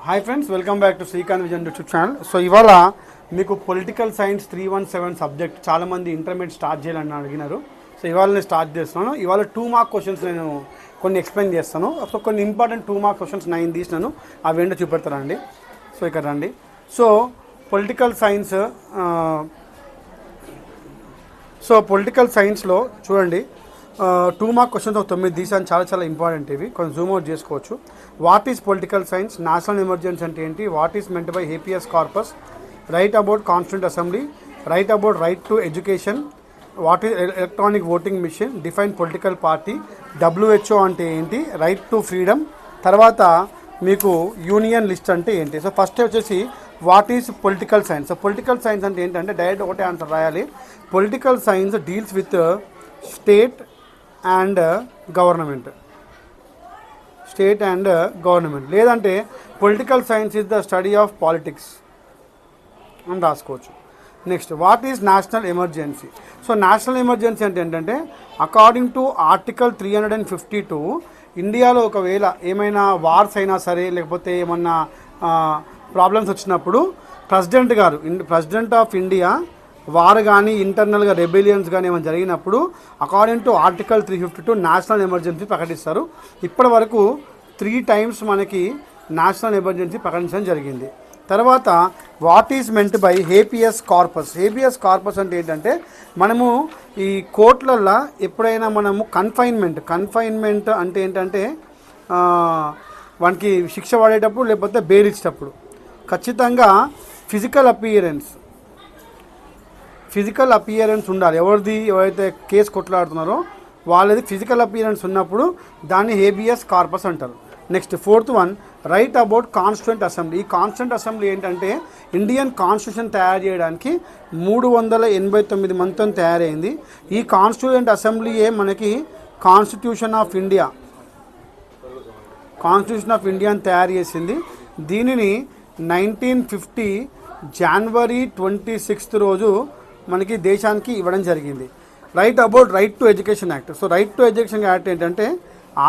Hi friends, welcome back to Srikanth vision YouTube channel. So ఇవాళ మీకు political science 317 subject చాలామంది intermediate start చేయాలని అడిగినారు. సో ఇవాళ నేను స్టార్ట్ చేస్తున్నాను. ఇవాళ 2 మార్క్ క్వశ్చన్స్ నేను కొన్ని ఎక్స్ప్లెయిన్ చేస్తాను. సో కొన్ని ఇంపార్టెంట్ 2 మార్క్ క్వశ్చన్స్ 9 తీసినాను, అవి ఏంటో చూపెడతానండి. సో ఇక్కడ రండి. సో పొలిటికల్ సైన్స్లో చూడండి, 2 మార్క్ క్వశ్చన్స్ 9 తీసాను. చాలా ఇంపార్టెంట్ ఇవి, కొంచెం జూమ్ అవుట్ చేసుకోవచ్చు. What is political science? National emergency అంటే ఏంటి? What is meant by habeas corpus? Write about constituent assembly. Write about right to education. What is electronic voting machine? Define political party. WHO అంటే ఏంటి? Right to freedom. తర్వాత మీకు union list అంటే ఏంటి? So first వచ్చేసి what is political science. So political science అంటే ఏంటంటే direct ఒకటే ఆన్సర్ రాయాలి. Political science deals with state and government. లేదంటే political science is the study of politics అని రాసుకోవచ్చు. Next, what is national emergency? So national emergency అంటే ఏంటంటే according to article 352 ఇండియాలో ఒకవేళ ఏమైనా వార్స్ అయినా సరే, లేకపోతే ఏమన్నా ప్రాబ్లమ్స్ వచ్చినప్పుడు ప్రెసిడెంట్ ఆఫ్ ఇండియా వార్ కానీ ఇంటర్నల్గా రెబెలియన్స్ కానీ ఏమైనా జరిగినప్పుడు according to article 352 national emergency ప్రకటిస్తారు. ఇప్పటి వరకు 3 times మనకి నేషనల్ ఎమర్జెన్సీ ప్రకటించడం జరిగింది. తర్వాత what is meant by habeas corpus? Habeas corpus అంటే ఏంటంటే మనము ఈ కోర్టులల్లో ఎప్పుడైనా మనము కన్ఫైన్మెంట్ అంటే ఏంటంటే వానికి శిక్ష పడేటప్పుడు లేకపోతే బెయిల్ ఇచ్చేటప్పుడు ఖచ్చితంగా ఫిజికల్ అపియరెన్స్ ఉండాలి. ఎవరైతే కేసు కొట్లాడుతున్నారో వాళ్ళది ఫిజికల్ అపియరెన్స్ ఉన్నప్పుడు దాన్ని హేబియస్ కార్పస్ అంటారు. Next, 4th one, right about constituent assembly. ఈ కాన్స్టిట్యూంట్ అసెంబ్లీ ఏంటంటే ఇండియన్ కాన్స్టిట్యూషన్ తయారు చేయడానికి 389 మందితో తయారైంది. ఈ కాన్స్టిట్యూంట్ అసెంబ్లీయే మనకి కాన్స్టిట్యూషన్ ఆఫ్ ఇండియాని తయారు చేసింది. దీనిని 1950 జనవరి 26 రోజు మనకి దేశానికి ఇవ్వడం జరిగింది. Right about right to education act. So right to education act ఏంటంటే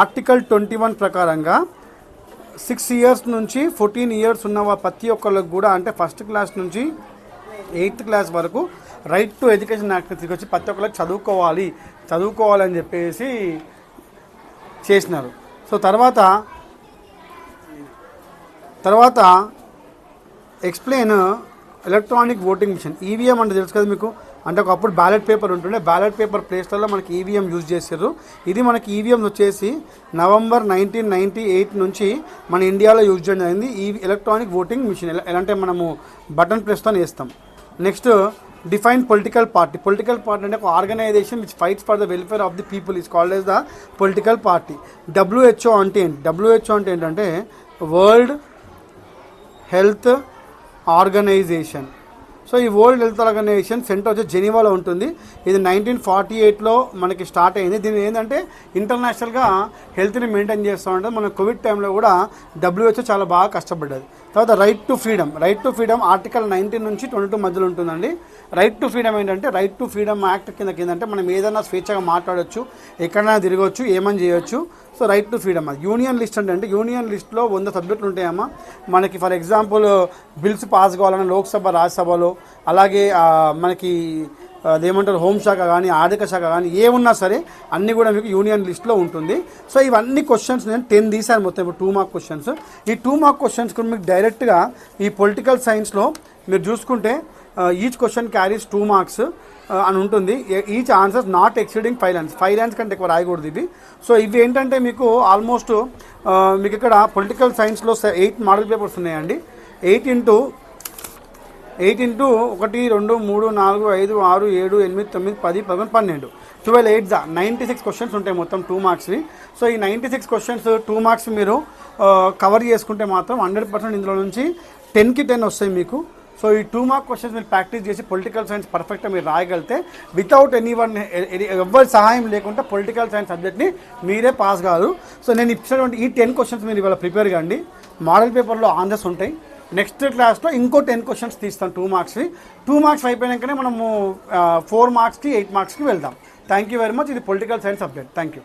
ఆర్టికల్ 21 ప్రకారంగా 6 years నుంచి 14 years ఉన్న ప్రతి ఒక్కళ్ళకి కూడా, అంటే 1st class నుంచి 8th class వరకు రైట్ టు ఎడ్యుకేషన్ యాక్ట్ తీసుకొచ్చి ప్రతి ఒక్కళ్ళకి చదువుకోవాలని చెప్పేసి చేసినారు. సో తర్వాత explain electronic voting machine. EVM అంటే తెలుసు కదా మీకు, అంటే ఒకప్పుడు బ్యాలెట్ పేపర్ ఉంటుండే, బ్యాలెట్ పేపర్ ప్లేస్లలో మనకి ఈవీఎం యూజ్ చేశారు. ఇది మనకి ఈవీఎం వచ్చేసి నవంబర్ 1998 నుంచి మన ఇండియాలో యూజ్ చేయడం జరిగింది. ఈ ఎలక్ట్రానిక్ ఓటింగ్ మిషన్ ఎలా అంటే మనము బటన్ ప్రెస్తో వేస్తాం. Next, define political party. Political party అంటే ఒక organization which fights for the welfare of the people is called as the political party. WHO అంటే ఏంటి? WHO అంటే ఏంటంటే వరల్డ్ హెల్త్ ఆర్గనైజేషన్. సో ఈ వరల్డ్ హెల్త్ ఆర్గనైజేషన్ సెంటర్ వచ్చి జెనీవాలో ఉంటుంది. ఇది 1948లో మనకి స్టార్ట్ అయింది. దీని ఏంటంటే ఇంటర్నేషనల్గా హెల్త్ని మెయింటైన్ చేస్తూ ఉంటుంది. మన కోవిడ్ టైంలో కూడా WHO చాలా బాగా కష్టపడ్డది. తర్వాత రైట్ టు ఫ్రీడమ్ ఆర్టికల్ 19 నుంచి 22 మధ్యలో ఉంటుందండి. రైట్ టు ఫ్రీడమ్ ఏంటంటే రైట్ టు ఫ్రీడమ్ యాక్ట్ కిందంటే మనం ఏదైనా స్వేచ్ఛగా మాట్లాడవచ్చు, ఎక్కడైనా తిరగవచ్చు, ఏమని చేయొచ్చు. So right to freedom. Union list అంటే యూనియన్ లిస్ట్లో 100 సబ్జెక్టులు ఉంటాయమ్మా మనకి. ఫర్ ఎగ్జాంపుల్ బిల్స్ పాస్ కావాలన్నా లోక్సభ, రాజ్యసభలో, అలాగే మనకి అదేమంటారు హోంశాఖ కానీ ఆర్థిక శాఖ కానీ ఏమున్నా సరే అన్నీ కూడా మీకు యూనియన్ లిస్ట్లో ఉంటుంది. సో ఇవన్నీ క్వశ్చన్స్ నేను 10 తీసాను మొత్తం. ఇప్పుడు 2 మార్క్ క్వశ్చన్స్. ఈ 2 మార్క్ క్వశ్చన్స్ కూడా మీకు డైరెక్ట్గా ఈ పొలిటికల్ సైన్స్లో మీరు చూసుకుంటే ఈచ్ క్వశ్చన్ క్యారీస్ 2 marks అని ఉంటుంది. Each answers not exceeding 5 lines. 5 lines కంటే ఎక్కువ రాయకూడదు ఇవి. సో ఇవి ఏంటంటే మీకు ఆల్మోస్ట్ మీకు ఇక్కడ పొలిటికల్ సైన్స్లో 8 మోడల్ పేపర్స్ ఉన్నాయండి. 8 into 1 2 3 4 5 6 7 8 9 10 11 12 12 8 96 క్వశ్చన్స్ ఉంటాయి మొత్తం 2 మార్క్స్వి. సో ఈ 96 క్వశ్చన్స్ 2 మార్క్స్ మీరు కవర్ చేసుకుంటే మాత్రం 100% ఇందులో నుంచి 10కి 10 వస్తాయి మీకు. సో ఈ 2 మార్క్ క్వశ్చన్స్ మీరు ప్రాక్టీస్ చేసి పొలిటికల్ సైన్స్ పర్ఫెక్ట్గా మీరు రాయగలిగితే వితౌట్ ఎవరి సహాయం లేకుండా పొలిటికల్ సైన్స్ సబ్జెక్ట్ని మీరే పాస్ కాదు. సో నేను ఇచ్చినటువంటి ఈ 10 క్వశ్చన్స్ మీరు ఇవాళ ప్రిపేర్ కాండి. మోడల్ పేపర్లో ఆన్సర్స్ ఉంటాయి. నెక్స్ట్ క్లాస్లో ఇంకో 10 క్వశ్చన్స్ తీస్తాం 2 మార్క్స్వి. 2 మార్క్స్ అయిపోయాకనే మనము 4 మార్క్స్కి 8 మార్క్స్కి వెళ్దాం. Thank you very much. ఇది political science subject. Thank you.